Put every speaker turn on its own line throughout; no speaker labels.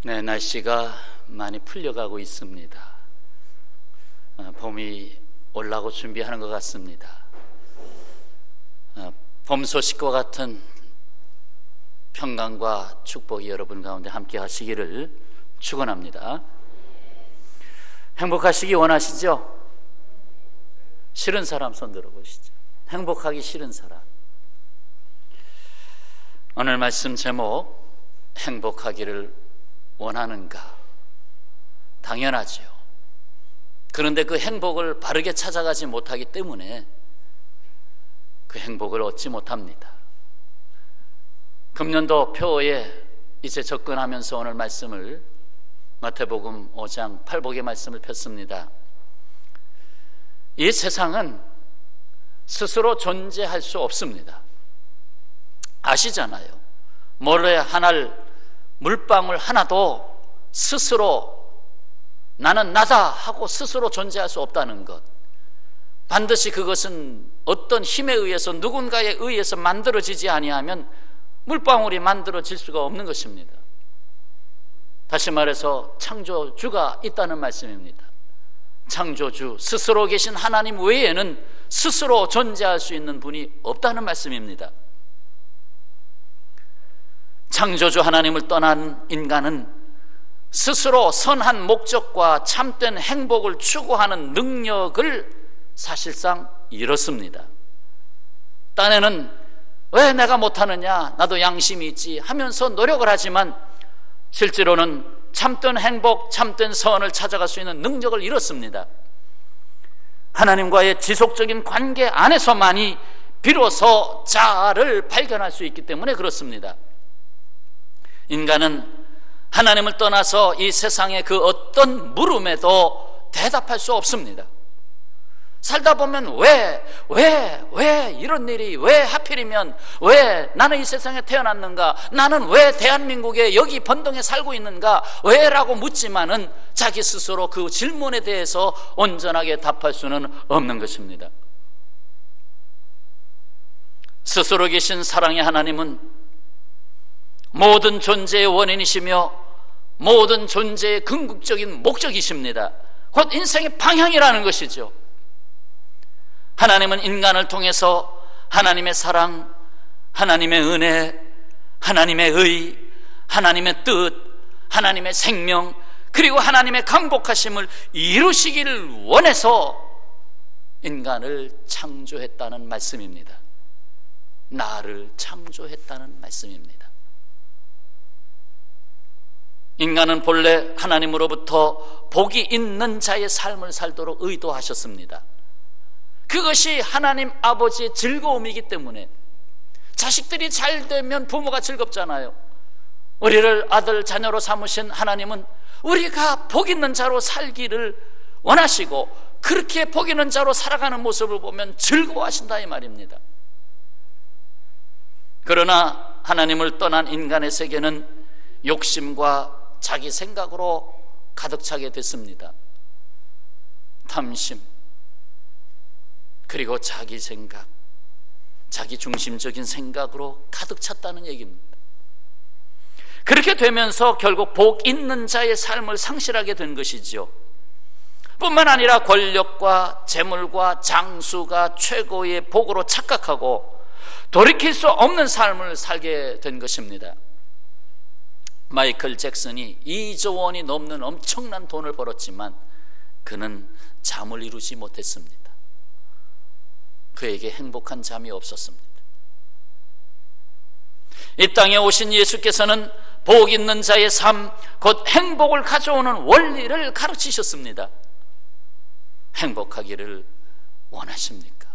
네, 날씨가 많이 풀려가고 있습니다. 봄이 올라고 준비하는 것 같습니다. 봄 소식과 같은 평강과 축복이 여러분 가운데 함께 하시기를 축원합니다. 행복하시기 원하시죠? 싫은 사람 손 들어보시죠. 행복하기 싫은 사람. 오늘 말씀 제목, 행복하기를 원하는가? 당연하죠. 그런데 그 행복을 바르게 찾아가지 못하기 때문에 그 행복을 얻지 못합니다. 금년도 표에 이제 접근하면서 오늘 말씀을 마태복음 5장 8복의 말씀을 폈습니다. 이 세상은 스스로 존재할 수 없습니다. 아시잖아요. 모래 하나를 물방울 하나도 스스로 나는 나다 하고 스스로 존재할 수 없다는 것. 반드시 그것은 어떤 힘에 의해서 누군가에 의해서 만들어지지 아니하면 물방울이 만들어질 수가 없는 것입니다. 다시 말해서 창조주가 있다는 말씀입니다. 창조주, 스스로 계신 하나님 외에는 스스로 존재할 수 있는 분이 없다는 말씀입니다. 창조주 하나님을 떠난 인간은 스스로 선한 목적과 참된 행복을 추구하는 능력을 사실상 잃었습니다. 딴에는 왜 내가 못하느냐, 나도 양심이 있지 하면서 노력을 하지만 실제로는 참된 행복, 참된 선을 찾아갈 수 있는 능력을 잃었습니다. 하나님과의 지속적인 관계 안에서만이 비로소 자아를 발견할 수 있기 때문에 그렇습니다. 인간은 하나님을 떠나서 이 세상의 그 어떤 물음에도 대답할 수 없습니다. 살다 보면 왜 이런 일이, 왜 하필이면, 왜 나는 이 세상에 태어났는가, 나는 왜 대한민국에 여기 번동에 살고 있는가, 왜라고 묻지만은 자기 스스로 그 질문에 대해서 온전하게 답할 수는 없는 것입니다. 스스로 계신 사랑의 하나님은 모든 존재의 원인이시며 모든 존재의 궁극적인 목적이십니다. 곧 인생의 방향이라는 것이죠. 하나님은 인간을 통해서 하나님의 사랑, 하나님의 은혜, 하나님의 의, 하나님의 뜻, 하나님의 생명, 그리고 하나님의 강복하심을 이루시기를 원해서 인간을 창조했다는 말씀입니다. 나를 창조했다는 말씀입니다. 인간은 본래 하나님으로부터 복이 있는 자의 삶을 살도록 의도하셨습니다. 그것이 하나님 아버지의 즐거움이기 때문에 자식들이 잘 되면 부모가 즐겁잖아요. 우리를 아들 자녀로 삼으신 하나님은 우리가 복 있는 자로 살기를 원하시고 그렇게 복 있는 자로 살아가는 모습을 보면 즐거워하신다 이 말입니다. 그러나 하나님을 떠난 인간의 세계는 욕심과 자기 생각으로 가득 차게 됐습니다. 탐심, 그리고 자기 생각, 자기 중심적인 생각으로 가득 찼다는 얘기입니다. 그렇게 되면서 결국 복 있는 자의 삶을 상실하게 된 것이죠. 뿐만 아니라 권력과 재물과 장수가 최고의 복으로 착각하고 돌이킬 수 없는 삶을 살게 된 것입니다. 마이클 잭슨이 2조 원이 넘는 엄청난 돈을 벌었지만 그는 잠을 이루지 못했습니다. 그에게 행복한 잠이 없었습니다. 이 땅에 오신 예수께서는 복 있는 자의 삶, 곧 행복을 가져오는 원리를 가르치셨습니다. 행복하기를 원하십니까?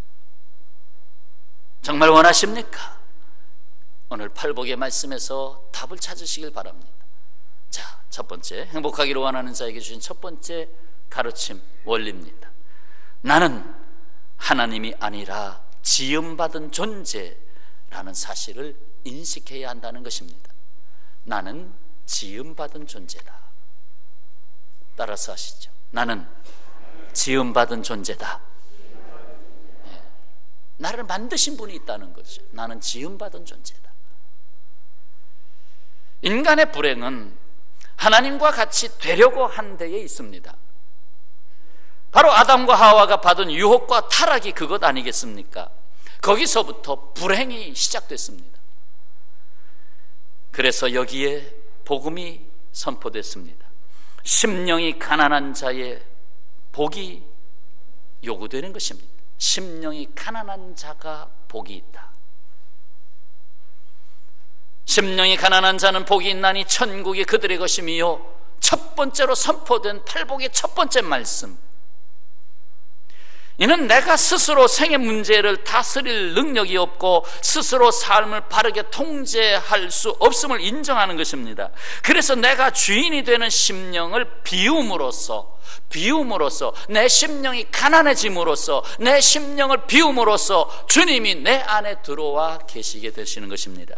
정말 원하십니까? 오늘 팔복의 말씀에서 답을 찾으시길 바랍니다. 자, 첫 번째, 행복하기를 원하는 자에게 주신 첫 번째 가르침, 원리입니다. 나는 하나님이 아니라 지음받은 존재라는 사실을 인식해야 한다는 것입니다. 나는 지음받은 존재다. 따라서 하시죠. 나는 지음받은 존재다. 네. 나를 만드신 분이 있다는 거죠. 나는 지음받은 존재다. 인간의 불행은 하나님과 같이 되려고 한 데에 있습니다. 바로 아담과 하와가 받은 유혹과 타락이 그것 아니겠습니까? 거기서부터 불행이 시작됐습니다. 그래서 여기에 복음이 선포됐습니다. 심령이 가난한 자의 복이 요구되는 것입니다. 심령이 가난한 자가 복이 있다. 심령이 가난한 자는 복이 있나니 천국이 그들의 것이며, 첫 번째로 선포된 팔복의 첫 번째 말씀, 이는 내가 스스로 생의 문제를 다스릴 능력이 없고 스스로 삶을 바르게 통제할 수 없음을 인정하는 것입니다. 그래서 내가 주인이 되는 심령을 비움으로써 내 심령이 가난해짐으로써, 내 심령을 비움으로써 주님이 내 안에 들어와 계시게 되시는 것입니다.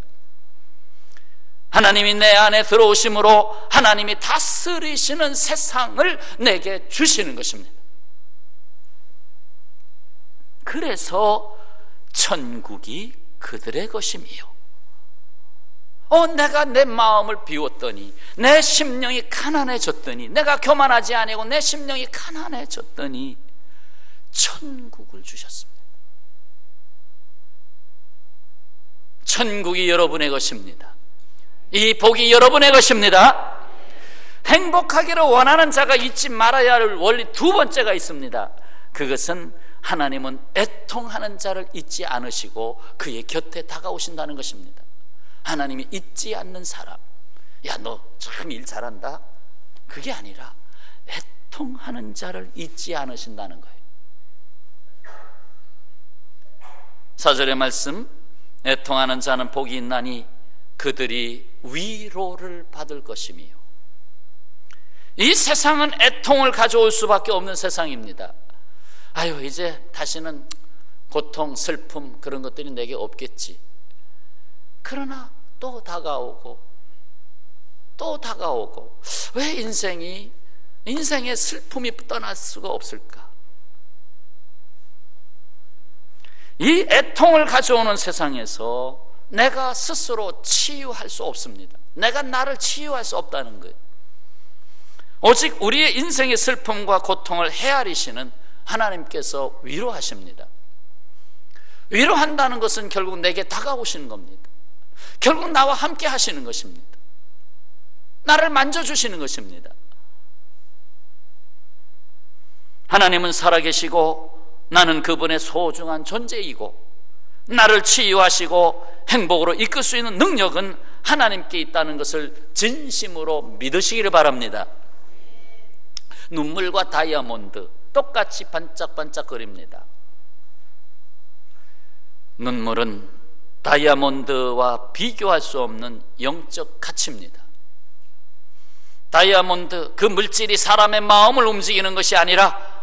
하나님이 내 안에 들어오심으로 하나님이 다스리시는 세상을 내게 주시는 것입니다. 그래서 천국이 그들의 것이며, 내가 내 마음을 비웠더니, 내 심령이 가난해졌더니, 내가 교만하지 아니고 내 심령이 가난해졌더니 천국을 주셨습니다. 천국이 여러분의 것입니다. 이 복이 여러분의 것입니다. 행복하기를 원하는 자가 잊지 말아야 할 원리 두 번째가 있습니다. 그것은 하나님은 애통하는 자를 잊지 않으시고 그의 곁에 다가오신다는 것입니다. 하나님이 잊지 않는 사람, 야, 너 참 일 잘한다, 그게 아니라 애통하는 자를 잊지 않으신다는 거예요. 4절의 말씀, 애통하는 자는 복이 있나니 그들이 위로를 받을 것이며. 이 세상은 애통을 가져올 수밖에 없는 세상입니다. 아유, 이제 다시는 고통, 슬픔 그런 것들이 내게 없겠지. 그러나 또 다가오고 왜 인생의 슬픔이 떠날 수가 없을까? 이 애통을 가져오는 세상에서 내가 스스로 치유할 수 없습니다. 내가 나를 치유할 수 없다는 거예요. 오직 우리의 인생의 슬픔과 고통을 헤아리시는 하나님께서 위로하십니다. 위로한다는 것은 결국 내게 다가오시는 겁니다. 결국 나와 함께 하시는 것입니다. 나를 만져주시는 것입니다. 하나님은 살아계시고 나는 그분의 소중한 존재이고, 나를 치유하시고 행복으로 이끌 수 있는 능력은 하나님께 있다는 것을 진심으로 믿으시기를 바랍니다. 눈물과 다이아몬드 똑같이 반짝반짝거립니다. 눈물은 다이아몬드와 비교할 수 없는 영적 가치입니다. 다이아몬드, 그 물질이 사람의 마음을 움직이는 것이 아니라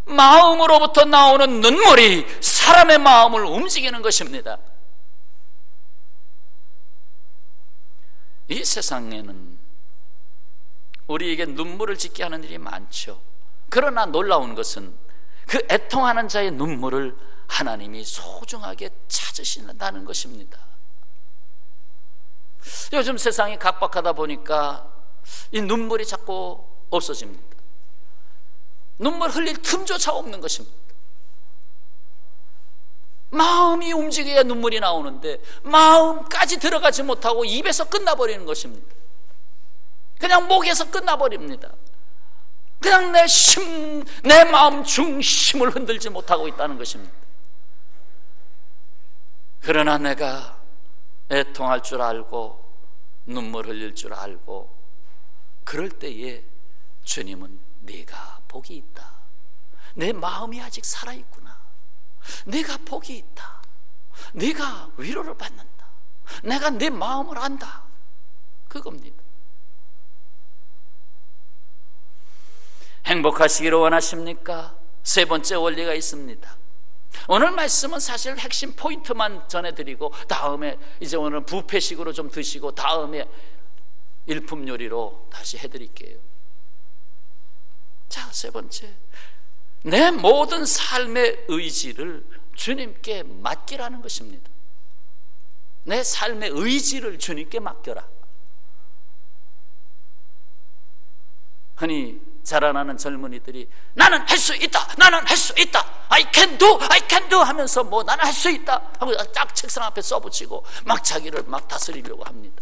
마음으로부터 나오는 눈물이 사람의 마음을 움직이는 것입니다. 이 세상에는 우리에게 눈물을 짓게 하는 일이 많죠. 그러나 놀라운 것은 그 애통하는 자의 눈물을 하나님이 소중하게 찾으신다는 것입니다. 요즘 세상이 각박하다 보니까 이 눈물이 자꾸 없어집니다. 눈물 흘릴 틈조차 없는 것입니다. 마음이 움직여야 눈물이 나오는데 마음까지 들어가지 못하고 입에서 끝나버리는 것입니다. 그냥 목에서 끝나버립니다. 그냥 내 마음 중심을 흔들지 못하고 있다는 것입니다. 그러나 내가 애통할 줄 알고 눈물 흘릴 줄 알고 그럴 때에 주님은 네가 복이 있다. 내 마음이 아직 살아있구나. 네가 복이 있다. 네가 위로를 받는다. 내가 네 마음을 안다. 그겁니다. 행복하시기를 원하십니까? 세 번째 원리가 있습니다. 오늘 말씀은 사실 핵심 포인트만 전해드리고 다음에 이제 오늘 뷔페식으로 좀 드시고 다음에 일품 요리로 다시 해드릴게요. 자, 세 번째, 내 모든 삶의 의지를 주님께 맡기라는 것입니다. 내 삶의 의지를 주님께 맡겨라. 흔히 자라나는 젊은이들이 나는 할 수 있다, 나는 할 수 있다, I can do, I can do 하면서 뭐 나는 할 수 있다 하고 딱 책상 앞에 써붙이고 막 자기를 막 다스리려고 합니다.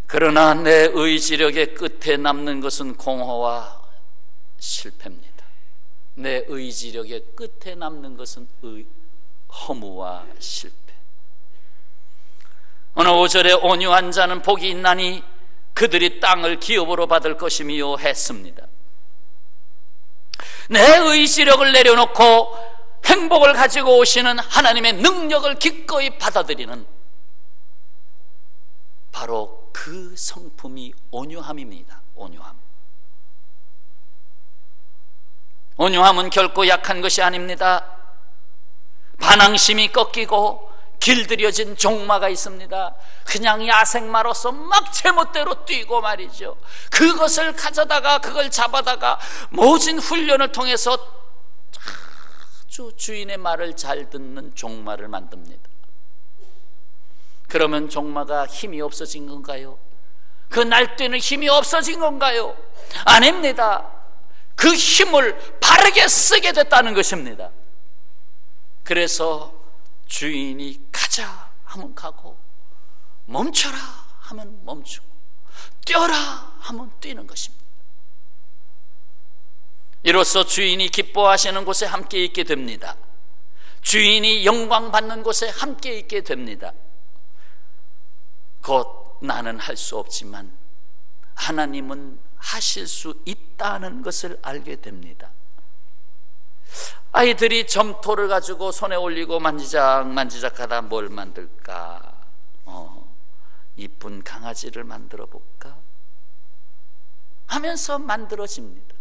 그러나 내 의지력의 끝에 남는 것은 공허와 실패입니다. 내 의지력의 끝에 남는 것은 허무와 실패. 오늘 5절에 온유한 자는 복이 있나니 그들이 땅을 기업으로 받을 것이미요 했습니다. 내 의지력을 내려놓고 행복을 가지고 오시는 하나님의 능력을 기꺼이 받아들이는 바로 그 성품이 온유함입니다. 온유함은 결코 약한 것이 아닙니다. 반항심이 꺾이고 길들여진 종마가 있습니다. 그냥 야생마로서 막 제멋대로 뛰고 말이죠. 그것을 가져다가 그걸 잡아다가 모진 훈련을 통해서 아주 주인의 말을 잘 듣는 종마를 만듭니다. 그러면 종마가 힘이 없어진 건가요? 그 날뛰는 힘이 없어진 건가요? 아닙니다. 그 힘을 바르게 쓰게 됐다는 것입니다. 그래서 주인이 가자 하면 가고 멈춰라 하면 멈추고 뛰어라 하면 뛰는 것입니다. 이로써 주인이 기뻐하시는 곳에 함께 있게 됩니다. 주인이 영광 받는 곳에 함께 있게 됩니다. 곧 나는 할 수 없지만 하나님은 하실 수 있다는 것을 알게 됩니다. 아이들이 점토를 가지고 손에 올리고 만지작 하다 뭘 만들까? 이쁜 강아지를 만들어 볼까? 하면서 만들어집니다.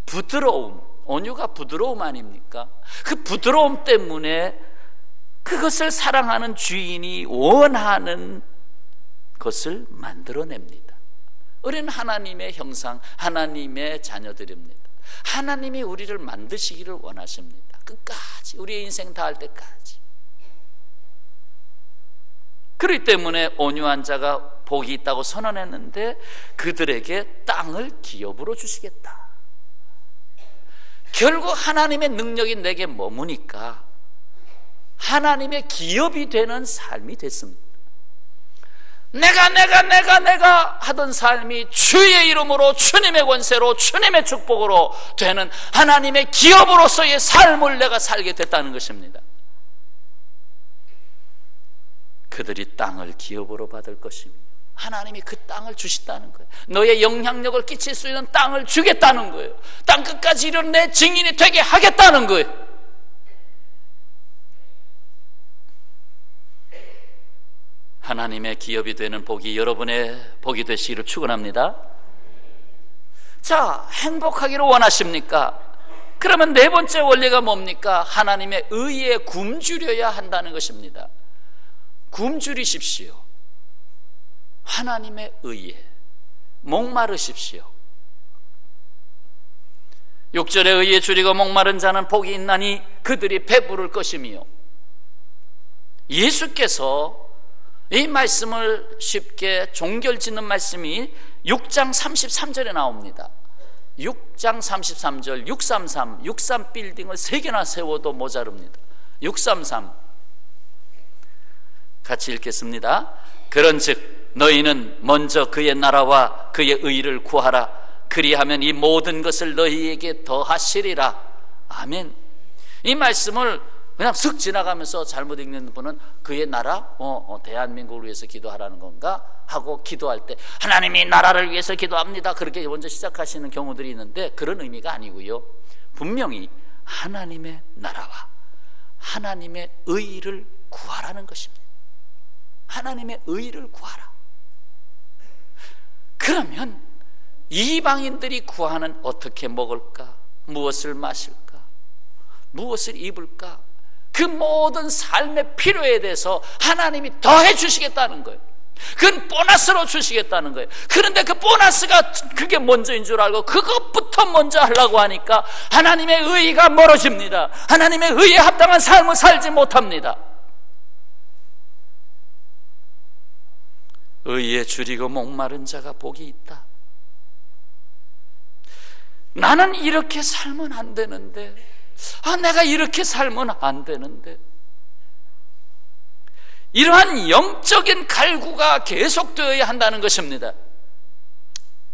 부드러움, 온유가 부드러움 아닙니까? 그 부드러움 때문에 그것을 사랑하는 주인이 원하는 것을 만들어냅니다. 우리는 하나님의 형상, 하나님의 자녀들입니다. 하나님이 우리를 만드시기를 원하십니다. 끝까지, 우리의 인생 다할 때까지. 그렇기 때문에 온유한 자가 복이 있다고 선언했는데 그들에게 땅을 기업으로 주시겠다. 결국 하나님의 능력이 내게 머무니까 하나님의 기업이 되는 삶이 됐습니다. 내가 하던 삶이 주의 이름으로, 주님의 권세로, 주님의 축복으로 되는 하나님의 기업으로서의 삶을 내가 살게 됐다는 것입니다. 그들이 땅을 기업으로 받을 것입니다. 하나님이 그 땅을 주시다는 거예요. 너의 영향력을 끼칠 수 있는 땅을 주겠다는 거예요. 땅 끝까지 이런 내 증인이 되게 하겠다는 거예요. 하나님의 기업이 되는 복이 여러분의 복이 되시기를 축원합니다. 자, 행복하기를 원하십니까? 그러면 네 번째 원리가 뭡니까? 하나님의 의에 굶주려야 한다는 것입니다. 굶주리십시오. 하나님의 의에 목마르십시오. 6절에 의에 줄이고 목마른 자는 복이 있나니 그들이 배부를 것이며, 예수께서 이 말씀을 쉽게 종결짓는 말씀이 6장 33절에 나옵니다. 6장 33절 633, 63 빌딩을 3개나 세워도 모자릅니다. 633 같이 읽겠습니다. 그런즉 너희는 먼저 그의 나라와 그의 의를 구하라. 그리하면 이 모든 것을 너희에게 더하시리라. 아멘. 이 말씀을 그냥 슥 지나가면서 잘못 읽는 분은 그의 나라, 대한민국을 위해서 기도하라는 건가 하고 기도할 때 하나님이 나라를 위해서 기도합니다, 그렇게 먼저 시작하시는 경우들이 있는데 그런 의미가 아니고요, 분명히 하나님의 나라와 하나님의 의를 구하라는 것입니다. 하나님의 의를 구하라. 그러면 이방인들이 구하는 어떻게 먹을까, 무엇을 마실까, 무엇을 입을까, 그 모든 삶의 필요에 대해서 하나님이 더해 주시겠다는 거예요. 그건 보너스로 주시겠다는 거예요. 그런데 그 보너스가 그게 먼저인 줄 알고 그것부터 먼저 하려고 하니까 하나님의 의의가 멀어집니다. 하나님의 의의에 합당한 삶을 살지 못합니다. 의에 줄이고 목마른 자가 복이 있다. 나는 이렇게 살면 안 되는데, 내가 이렇게 살면 안 되는데, 이러한 영적인 갈구가 계속되어야 한다는 것입니다.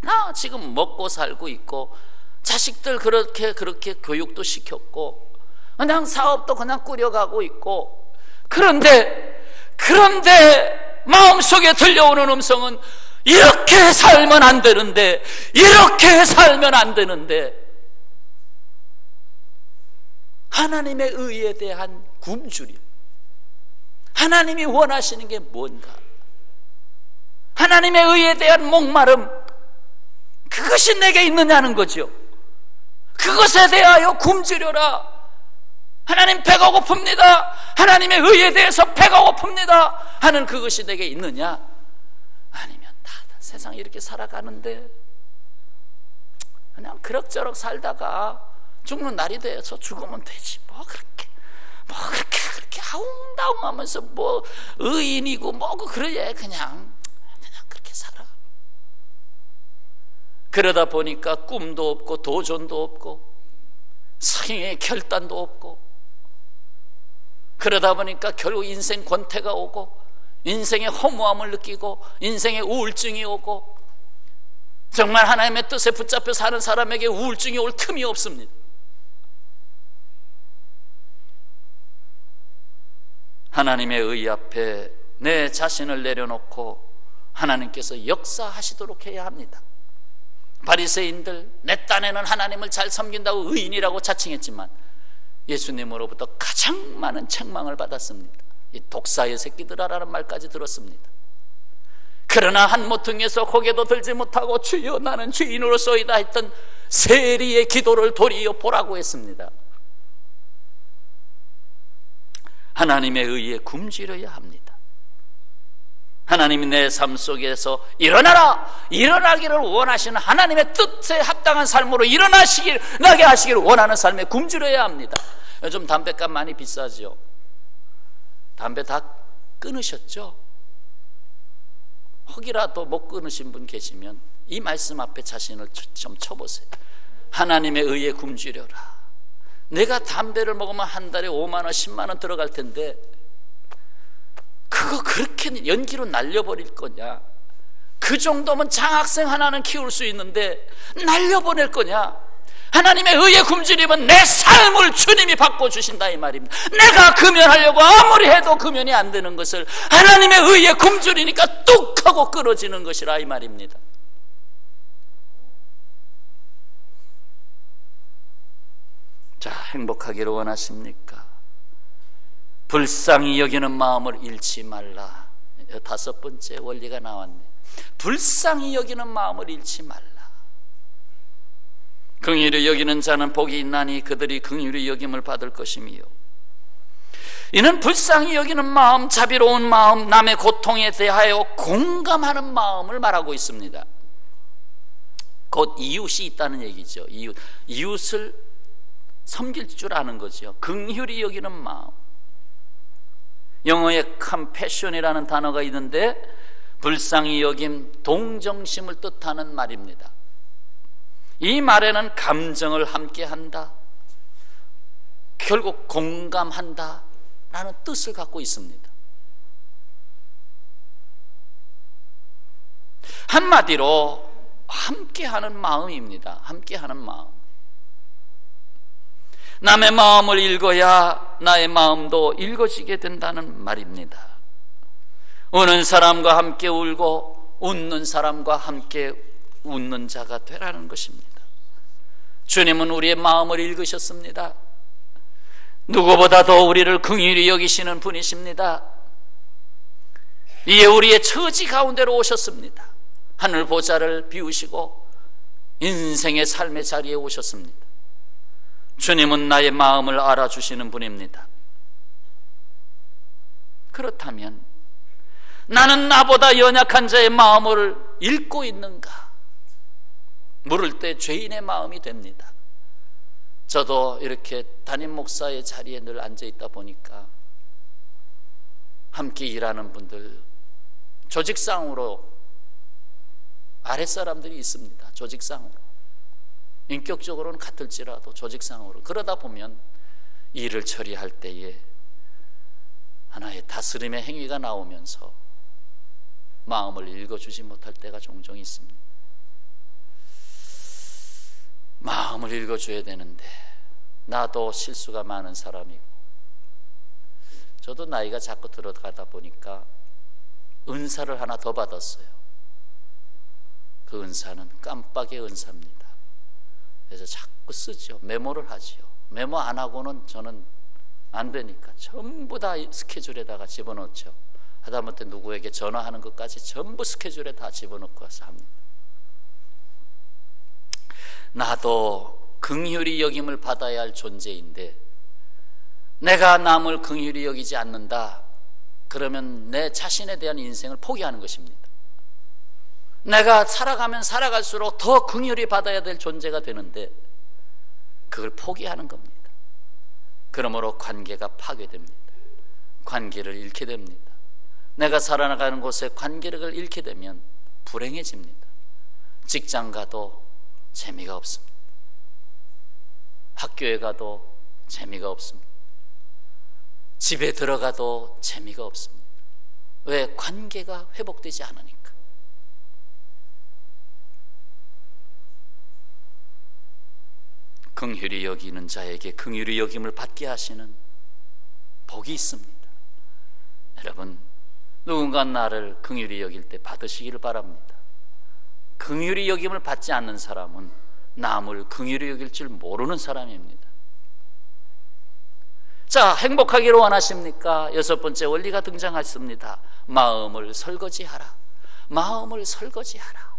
나 지금 먹고 살고 있고, 자식들 그렇게 교육도 시켰고, 그냥 사업도 그냥 꾸려가고 있고, 그런데 마음속에 들려오는 음성은 이렇게 살면 안 되는데, 이렇게 살면 안 되는데, 하나님의 의에 대한 굶주림, 하나님이 원하시는 게 뭔가, 하나님의 의에 대한 목마름, 그것이 내게 있느냐는 거죠. 그것에 대하여 굶주려라. 하나님 배가 고픕니다. 하나님의 의에 대해서 배가 고픕니다 하는 그것이 내게 있느냐? 아니면 세상에 이렇게 살아가는데 그냥 그럭저럭 살다가 죽는 날이 돼서 죽으면 되지, 그렇게 아웅다웅하면서 의인이고 그래 그냥 그렇게 살아. 그러다 보니까 꿈도 없고 도전도 없고 성의 결단도 없고, 그러다 보니까 결국 인생 권태가 오고, 인생의 허무함을 느끼고, 인생의 우울증이 오고, 정말 하나님의 뜻에 붙잡혀 사는 사람에게 우울증이 올 틈이 없습니다. 하나님의 의 앞에 내 자신을 내려놓고 하나님께서 역사하시도록 해야 합니다. 바리새인들, 내 딴에는 하나님을 잘 섬긴다고 의인이라고 자칭했지만 예수님으로부터 가장 많은 책망을 받았습니다. 이 독사의 새끼들아라는 말까지 들었습니다. 그러나 한 모퉁이에서 고개도 들지 못하고 주여 나는 죄인으로서이다 했던 세리의 기도를 도리어 보라고 했습니다. 하나님의 의에 굶주려야 합니다. 하나님이 내 삶 속에서 일어나기를 원하시는 하나님의 뜻에 합당한 삶으로 나게 하시기를 원하는 삶에 굶주려야 합니다. 요즘 담배값 많이 비싸죠. 담배 다 끊으셨죠? 혹이라도 못 끊으신 분 계시면 이 말씀 앞에 자신을 좀 쳐보세요. 하나님의 의에 굶주려라. 내가 담배를 먹으면 한 달에 5만 원, 10만 원 들어갈 텐데 그거 그렇게 연기로 날려버릴 거냐? 그 정도면 장학생 하나는 키울 수 있는데 날려보낼 거냐? 하나님의 의에 굶주리면 내 삶을 주님이 바꿔주신다 이 말입니다. 내가 금연하려고 아무리 해도 금연이 안 되는 것을 하나님의 의에 굶주리니까 뚝 하고 끊어지는 것이라 이 말입니다. 자, 행복하기를 원하십니까? 불쌍히 여기는 마음을 잃지 말라. 5번째 원리가 나왔네. 불쌍히 여기는 마음을 잃지 말라. 긍휼히 여기는 자는 복이 있나니 그들이 긍휼히 여김을 받을 것이며, 이는 불쌍히 여기는 마음, 자비로운 마음, 남의 고통에 대하여 공감하는 마음을 말하고 있습니다. 곧 이웃이 있다는 얘기죠. 이웃을 섬길 줄 아는 거죠. 긍휼히 여기는 마음. 영어에 compassion이라는 단어가 있는데 불쌍히 여김, 동정심을 뜻하는 말입니다. 이 말에는 감정을 함께한다, 결국 공감한다 라는 뜻을 갖고 있습니다. 한마디로 함께하는 마음입니다. 함께하는 마음. 남의 마음을 읽어야 나의 마음도 읽어지게 된다는 말입니다. 우는 사람과 함께 울고 웃는 사람과 함께 웃는 자가 되라는 것입니다. 주님은 우리의 마음을 읽으셨습니다. 누구보다도 우리를 긍휼히 여기시는 분이십니다. 이에 우리의 처지 가운데로 오셨습니다. 하늘 보좌를 비우시고 인생의 삶의 자리에 오셨습니다. 주님은 나의 마음을 알아주시는 분입니다. 그렇다면 나는 나보다 연약한 자의 마음을 읽고 있는가? 물을 때 죄인의 마음이 됩니다. 저도 이렇게 담임 목사의 자리에 늘 앉아 있다 보니까 함께 일하는 분들, 조직상으로 아랫사람들이 있습니다. 조직상으로. 인격적으로는 같을지라도 조직상으로. 그러다 보면 일을 처리할 때에 하나의 다스림의 행위가 나오면서 마음을 읽어주지 못할 때가 종종 있습니다. 마음을 읽어줘야 되는데 나도 실수가 많은 사람이고, 저도 나이가 자꾸 들어가다 보니까 은사를 하나 더 받았어요. 그 은사는 깜빡의 은사입니다. 그래서 자꾸 쓰죠. 메모를 하지요. 메모 안 하고는 저는 안 되니까 전부 다 스케줄에다가 집어넣죠. 하다못해 누구에게 전화하는 것까지 전부 스케줄에 다 집어넣고 와서 합니다. 나도 긍휼히 여김을 받아야 할 존재인데 내가 남을 긍휼히 여기지 않는다, 그러면 내 자신에 대한 인생을 포기하는 것입니다. 내가 살아가면 살아갈수록 더 긍휼히 받아야 될 존재가 되는데 그걸 포기하는 겁니다. 그러므로 관계가 파괴됩니다. 관계를 잃게 됩니다. 내가 살아나가는 곳에 관계를 잃게 되면 불행해집니다. 직장 가도 재미가 없습니다. 학교에 가도 재미가 없습니다. 집에 들어가도 재미가 없습니다. 왜? 관계가 회복되지 않으니까. 긍휼히 여기는 자에게 긍휼히 여김을 받게 하시는 복이 있습니다. 여러분, 누군가 나를 긍휼히 여길 때 받으시기를 바랍니다. 긍휼히 여김을 받지 않는 사람은 남을 긍휼히 여길 줄 모르는 사람입니다. 자, 행복하기를 원하십니까? 6번째 원리가 등장했습니다. 마음을 설거지하라. 마음을 설거지하라.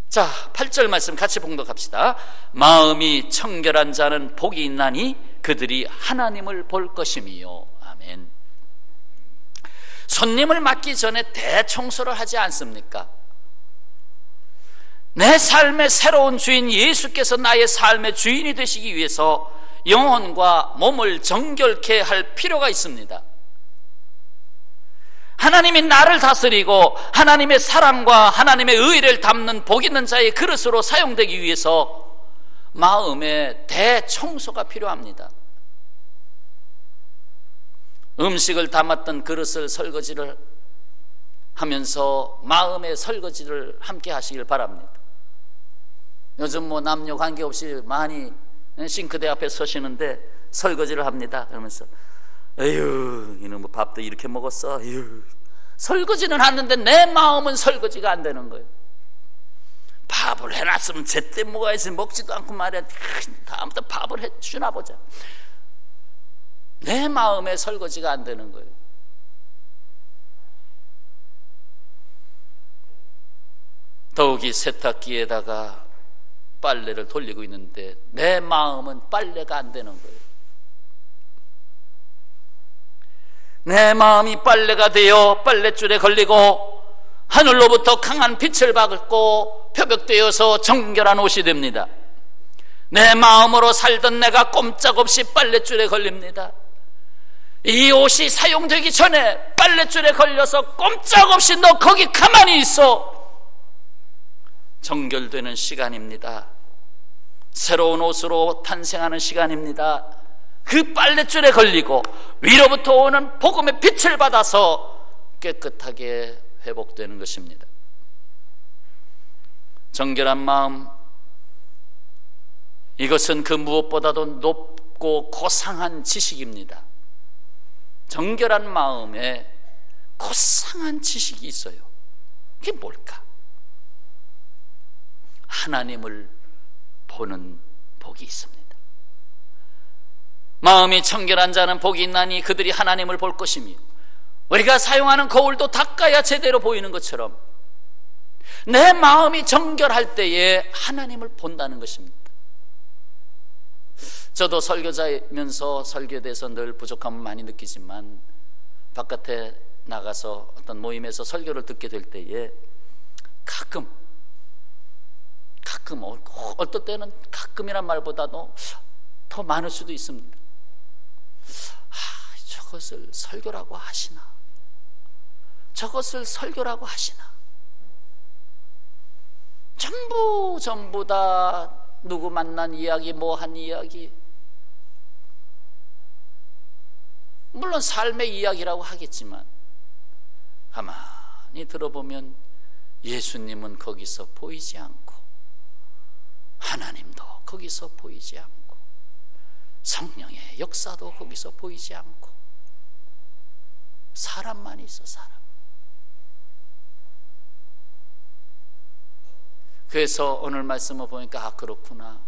자, 8절 말씀 같이 봉독합시다. 마음이 청결한 자는 복이 있나니 그들이 하나님을 볼 것임이요. 아멘. 손님을 맞기 전에 대청소를 하지 않습니까? 내 삶의 새로운 주인 예수께서 나의 삶의 주인이 되시기 위해서 영혼과 몸을 정결케 할 필요가 있습니다. 하나님이 나를 다스리고 하나님의 사랑과 하나님의 의를 담는 복 있는 자의 그릇으로 사용되기 위해서 마음의 대청소가 필요합니다. 음식을 담았던 그릇을 설거지를 하면서 마음의 설거지를 함께 하시길 바랍니다. 요즘 뭐 남녀 관계없이 많이 싱크대 앞에 서시는데 설거지를 합니다. 그러면서 에휴, 이놈 뭐 밥도 이렇게 먹었어. 에휴. 설거지는 하는데 내 마음은 설거지가 안 되는 거예요. 밥을 해놨으면 제때 먹어야지. 먹지도 않고 말이야. 다음부터 밥을 해주나 보자. 내 마음에 설거지가 안 되는 거예요. 더욱이 세탁기에다가 빨래를 돌리고 있는데 내 마음은 빨래가 안 되는 거예요. 내 마음이 빨래가 되어 빨랫줄에 걸리고 하늘로부터 강한 빛을 받고 표백되어서 정결한 옷이 됩니다. 내 마음으로 살던 내가 꼼짝없이 빨랫줄에 걸립니다. 이 옷이 사용되기 전에 빨랫줄에 걸려서 꼼짝없이 너 거기 가만히 있어. 정결되는 시간입니다. 새로운 옷으로 탄생하는 시간입니다. 그 빨랫줄에 걸리고 위로부터 오는 복음의 빛을 받아서 깨끗하게 회복되는 것입니다. 정결한 마음, 이것은 그 무엇보다도 높고 고상한 지식입니다. 정결한 마음에 고상한 지식이 있어요. 그게 뭘까? 하나님을 보는 복이 있습니다. 마음이 청결한 자는 복이 있나니 그들이 하나님을 볼 것이며, 우리가 사용하는 거울도 닦아야 제대로 보이는 것처럼 내 마음이 정결할 때에 하나님을 본다는 것입니다. 저도 설교자이면서 설교에 대해서 늘 부족함을 많이 느끼지만 바깥에 나가서 어떤 모임에서 설교를 듣게 될 때에 가끔 어떨 때는 가끔이란 말보다도 더 많을 수도 있습니다. 저것을 설교라고 하시나? 저것을 설교라고 하시나? 전부 다 누구 만난 이야기, 뭐 한 이야기, 물론 삶의 이야기라고 하겠지만 가만히 들어보면 예수님은 거기서 보이지 않고, 하나님도 거기서 보이지 않고, 성령의 역사도 거기서 보이지 않고, 사람만 있어, 사람. 그래서 오늘 말씀을 보니까 그렇구나,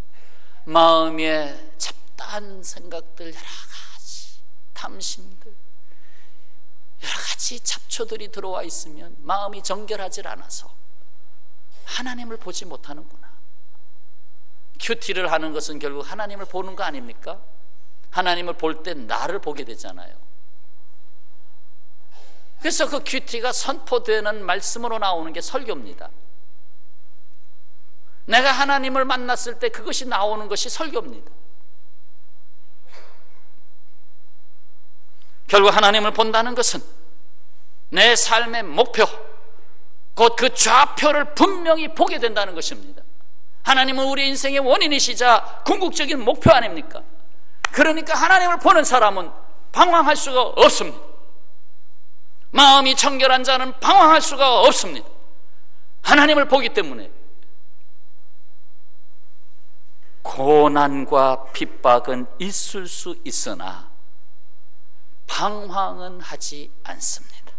마음에 잡다한 생각들, 여러 가지 탐심들, 여러 가지 잡초들이 들어와 있으면 마음이 정결하지 않아서 하나님을 보지 못하는구나. 큐티를 하는 것은 결국 하나님을 보는 거 아닙니까? 하나님을 볼 때 나를 보게 되잖아요. 그래서 그 큐티가 선포되는 말씀으로 나오는 게 설교입니다. 내가 하나님을 만났을 때 그것이 나오는 것이 설교입니다. 결국 하나님을 본다는 것은 내 삶의 목표, 곧 그 좌표를 분명히 보게 된다는 것입니다. 하나님은 우리 인생의 원인이시자 궁극적인 목표 아닙니까? 그러니까 하나님을 보는 사람은 방황할 수가 없습니다. 마음이 청결한 자는 방황할 수가 없습니다. 하나님을 보기 때문에. 고난과 핍박은 있을 수 있으나 방황은 하지 않습니다.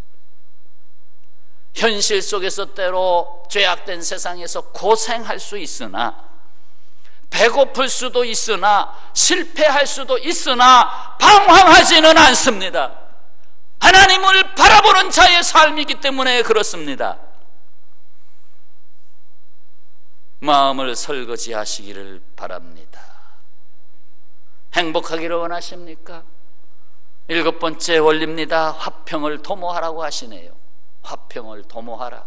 현실 속에서 때로 죄악된 세상에서 고생할 수 있으나, 배고플 수도 있으나, 실패할 수도 있으나 방황하지는 않습니다. 하나님을 바라보는 자의 삶이기 때문에 그렇습니다. 마음을 설거지하시기를 바랍니다. 행복하기를 원하십니까? 7번째 원리입니다. 화평을 도모하라고 하시네요. 화평을 도모하라.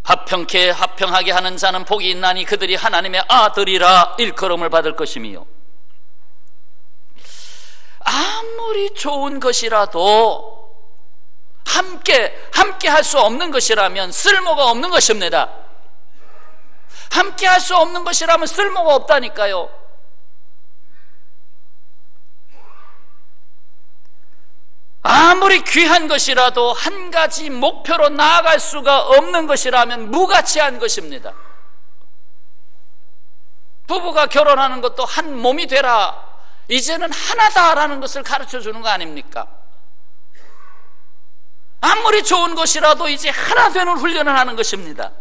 화평하게 하는 자는 복이 있나니 그들이 하나님의 아들이라 일컬음을 받을 것이며, 아무리 좋은 것이라도 함께 할 수 없는 것이라면 쓸모가 없는 것입니다. 함께 할 수 없는 것이라면 쓸모가 없다니까요. 아무리 귀한 것이라도 한 가지 목표로 나아갈 수가 없는 것이라면 무가치한 것입니다. 부부가 결혼하는 것도 한 몸이 되라, 이제는 하나다라는 것을 가르쳐 주는 거 아닙니까? 아무리 좋은 것이라도 이제 하나 되는 훈련을 하는 것입니다.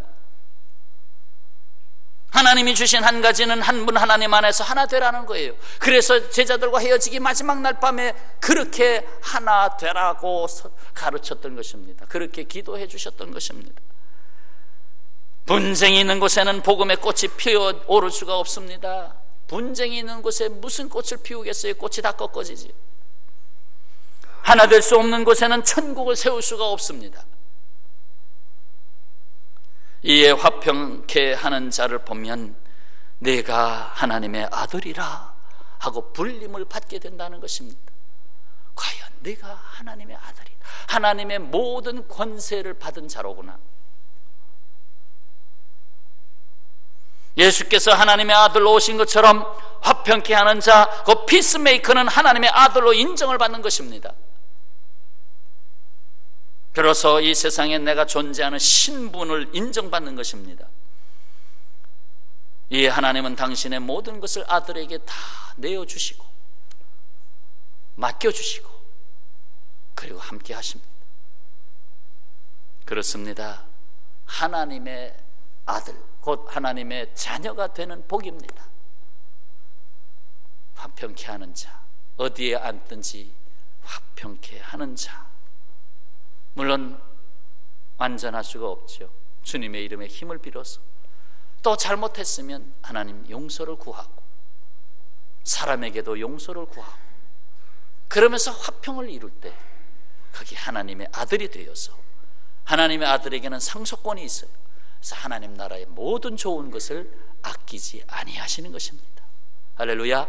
하나님이 주신 한 가지는 한 분 하나님 안에서 하나 되라는 거예요. 그래서 제자들과 헤어지기 마지막 날 밤에 그렇게 하나 되라고 가르쳤던 것입니다. 그렇게 기도해 주셨던 것입니다. 분쟁이 있는 곳에는 복음의 꽃이 피어오를 수가 없습니다. 분쟁이 있는 곳에 무슨 꽃을 피우겠어요? 꽃이 다 꺾어지지. 하나 될 수 없는 곳에는 천국을 세울 수가 없습니다. 이에 화평케 하는 자를 보면 내가 하나님의 아들이라 하고 불림을 받게 된다는 것입니다. 과연 내가 하나님의 아들이다, 하나님의 모든 권세를 받은 자로구나. 예수께서 하나님의 아들로 오신 것처럼 화평케 하는 자, 그 피스메이커는 하나님의 아들로 인정을 받는 것입니다. 비로소 이 세상에 내가 존재하는 신분을 인정받는 것입니다. 이에 하나님은 당신의 모든 것을 아들에게 다 내어주시고 맡겨주시고 그리고 함께 하십니다. 그렇습니다. 하나님의 아들, 곧 하나님의 자녀가 되는 복입니다. 화평케 하는 자, 어디에 앉든지 화평케 하는 자. 물론 완전할 수가 없죠. 주님의 이름에 힘을 빌어서 또 잘못했으면 하나님 용서를 구하고 사람에게도 용서를 구하고 그러면서 화평을 이룰 때 거기 하나님의 아들이 되어서 하나님의 아들에게는 상속권이 있어요. 그래서 하나님 나라의 모든 좋은 것을 아끼지 아니하시는 것입니다. 할렐루야.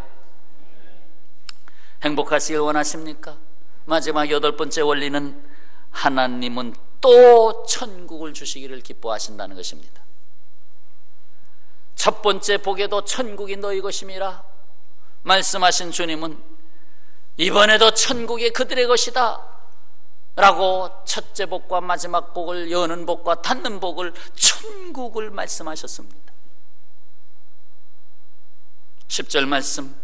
행복하시길 원하십니까? 마지막 8번째 원리는 하나님은 또 천국을 주시기를 기뻐하신다는 것입니다. 첫 번째 복에도 천국이 너희 것임이라 말씀하신 주님은 이번에도 천국이 그들의 것이다 라고 첫째 복과 마지막 복을, 여는 복과 닫는 복을, 천국을 말씀하셨습니다. 10절 말씀,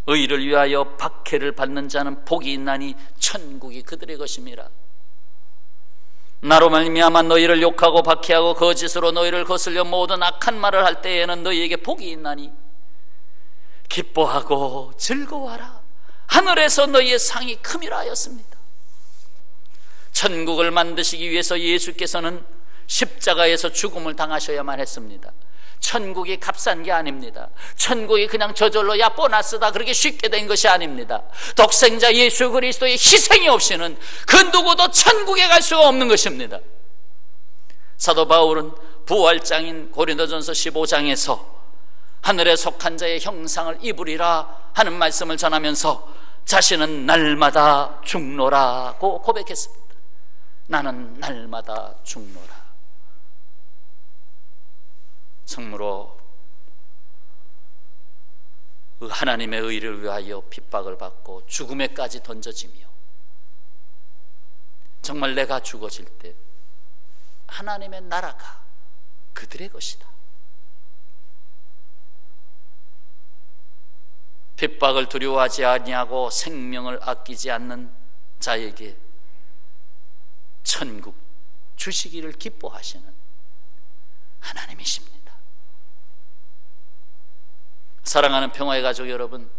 의를 위하여 박해를 받는 자는 복이 있나니 천국이 그들의 것임이라. 나로 말미암아 너희를 욕하고 박해하고 거짓으로 너희를 거슬려 모든 악한 말을 할 때에는 너희에게 복이 있나니 기뻐하고 즐거워하라. 하늘에서 너희의 상이 큼이라 하였습니다. 천국을 만드시기 위해서 예수께서는 십자가에서 죽음을 당하셔야만 했습니다. 천국이 값싼 게 아닙니다. 천국이 그냥 저절로 야 보너스다 그렇게 쉽게 된 것이 아닙니다. 독생자 예수 그리스도의 희생이 없이는 그 누구도 천국에 갈 수가 없는 것입니다. 사도 바울은 부활장인 고린도전서 15장에서 하늘에 속한 자의 형상을 입으리라 하는 말씀을 전하면서 자신은 날마다 죽노라고 고백했습니다. 나는 날마다 죽노라. 성무로 하나님의 의를 위하여 핍박을 받고 죽음에까지 던져지며 정말 내가 죽어질 때 하나님의 나라가 그들의 것이다. 핍박을 두려워하지 아니하고 생명을 아끼지 않는 자에게 천국 주시기를 기뻐하시는 하나님이십니다. 사랑하는 평화의 가족 여러분,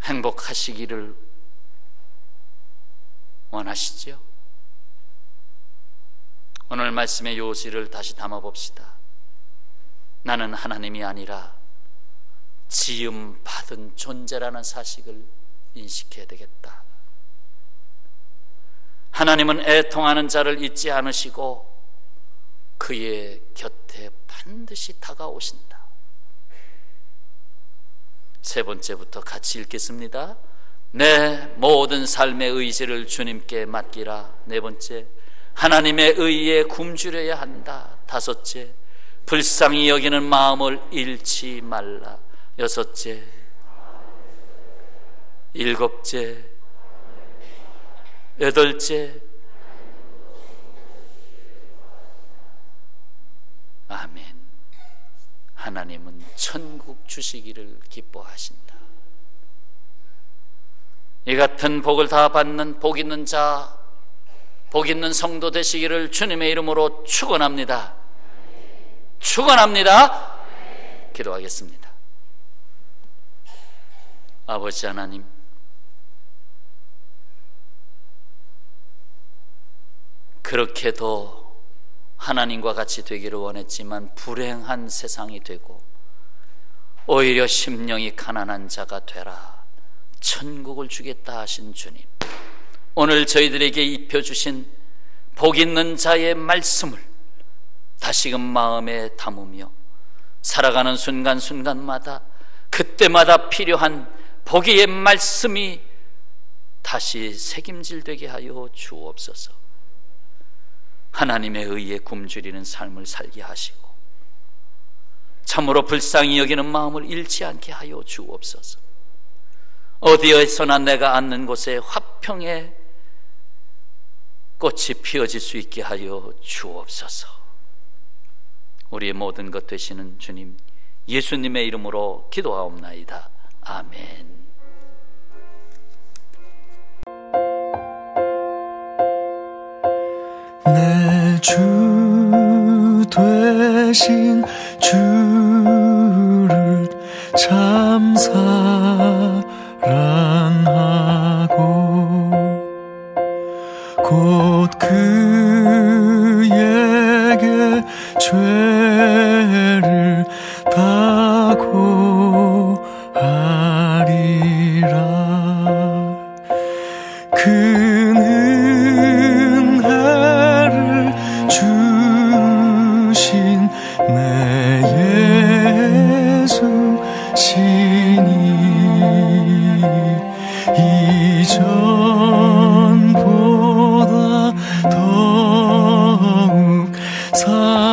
행복하시기를 원하시죠? 오늘 말씀의 요지를 다시 담아봅시다. 나는 하나님이 아니라 지음받은 존재라는 사실을 인식해야 되겠다. 하나님은 애통하는 자를 잊지 않으시고 그의 곁에 반드시 다가오신다. 세 번째부터 같이 읽겠습니다. 내 모든 삶의 의지를 주님께 맡기라. 네 번째, 하나님의 의에 굶주려야 한다. 다섯째, 불쌍히 여기는 마음을 잃지 말라. 여섯째, 일곱째, 여덟째, 아멘. 하나님은 천국 주시기를 기뻐하신다. 이 같은 복을 다 받는 복 있는 자, 복 있는 성도 되시기를 주님의 이름으로 축원합니다. 축원합니다. 기도하겠습니다. 아버지 하나님, 그렇게도 하나님과 같이 되기를 원했지만 불행한 세상이 되고 오히려 심령이 가난한 자가 되라 천국을 주겠다 하신 주님, 오늘 저희들에게 입혀주신 복 있는 자의 말씀을 다시금 마음에 담으며 살아가는 순간순간마다 그때마다 필요한 복의 말씀이 다시 새김질되게 하여 주옵소서. 하나님의 의에 굶주리는 삶을 살게 하시고 참으로 불쌍히 여기는 마음을 잃지 않게 하여 주옵소서. 어디에서나 내가 앉는 곳에 화평의 꽃이 피어질 수 있게 하여 주옵소서. 우리의 모든 것 되시는 주님, 예수님의 이름으로 기도하옵나이다. 아멘.
내 주 되신 주를 참 사랑하고 곧 그에게 죄를 다 고하리라. 주신 내 예수 신이 이전보다 더 사